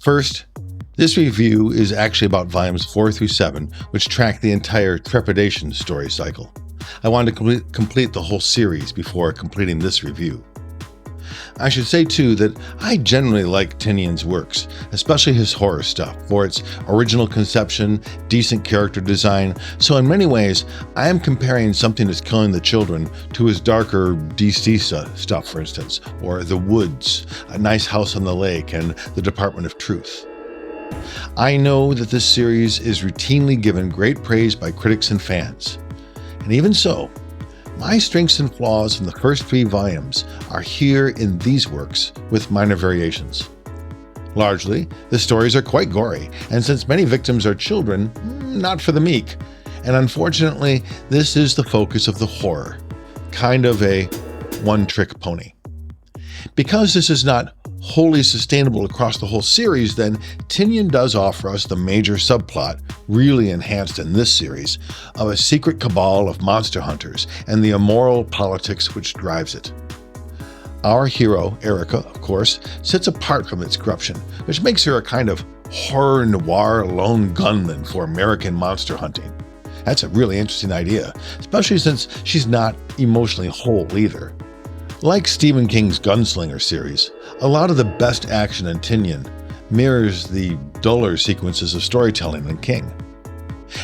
First, this review is actually about volumes 4 through 7, which track the entire Trepidation story cycle. I wanted to complete the whole series before completing this review. I should say too that I generally like Tynion's works, especially his horror stuff, for its original conception, decent character design, so in many ways I am comparing Something is Killing the Children to his darker DC stuff, for instance, or The Woods, A Nice House on the Lake, and The Department of Truth. I know that this series is routinely given great praise by critics and fans, and even so, my strengths and flaws from the first 3 volumes are here in these works with minor variations. Largely, the stories are quite gory, and since many victims are children, not for the meek. And unfortunately, this is the focus of the horror, kind of a one-trick pony. Because this is not wholly sustainable across the whole series, then Tynion does offer us the major subplot, really enhanced in this series, of a secret cabal of monster hunters and the immoral politics which drives it. Our hero, Erica, of course, sits apart from its corruption, which makes her a kind of horror noir lone gunman for American monster hunting. That's a really interesting idea, especially since she's not emotionally whole either. Like Stephen King's Gunslinger series, a lot of the best action in Tynion mirrors the duller sequences of storytelling in King.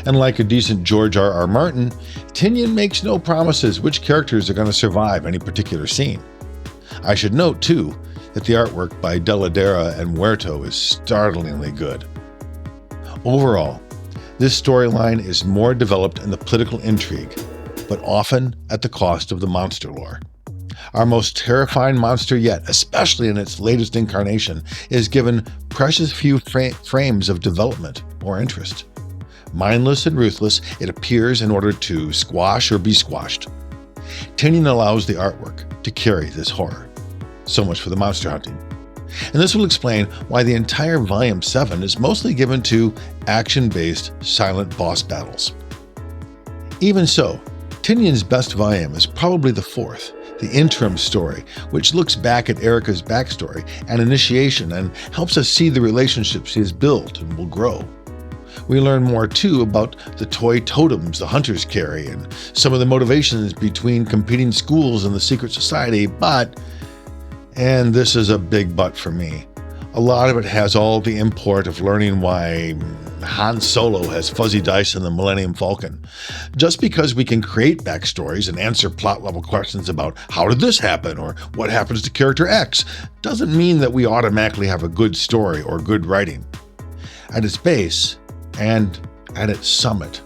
And like a decent George R.R. Martin, Tynion makes no promises which characters are going to survive any particular scene. I should note, too, that the artwork by Deladera and Huerto is startlingly good. Overall, this storyline is more developed in the political intrigue, but often at the cost of the monster lore. Our most terrifying monster yet, especially in its latest incarnation, is given precious few frames of development or interest. Mindless and ruthless, it appears in order to squash or be squashed. Tynion allows the artwork to carry this horror. So much for the monster hunting. And this will explain why the entire Volume 7 is mostly given to action-based silent boss battles. Even so, Tynion's best volume is probably the 4th, the interim story, which looks back at Erica's backstory and initiation and helps us see the relationships she has built and will grow. We learn more too about the toy totems the hunters carry and some of the motivations between competing schools and the secret society, but, and this is a big but for me, a lot of it has all the import of learning why Han Solo has fuzzy dice in the Millennium Falcon. Just because we can create backstories and answer plot-level questions about how did this happen or what happens to character X doesn't mean that we automatically have a good story or good writing. At its base, and at its summit,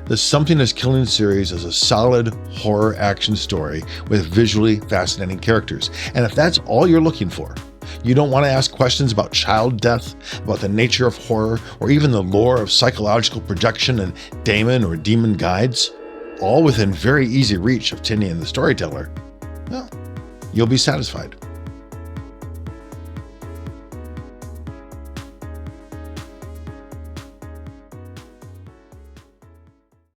the Something is Killing series is a solid horror action story with visually fascinating characters. And if that's all you're looking for, you don't want to ask questions about child death, about the nature of horror, or even the lore of psychological projection and daemon or demon guides, all within very easy reach of Tynion the storyteller, well, you'll be satisfied.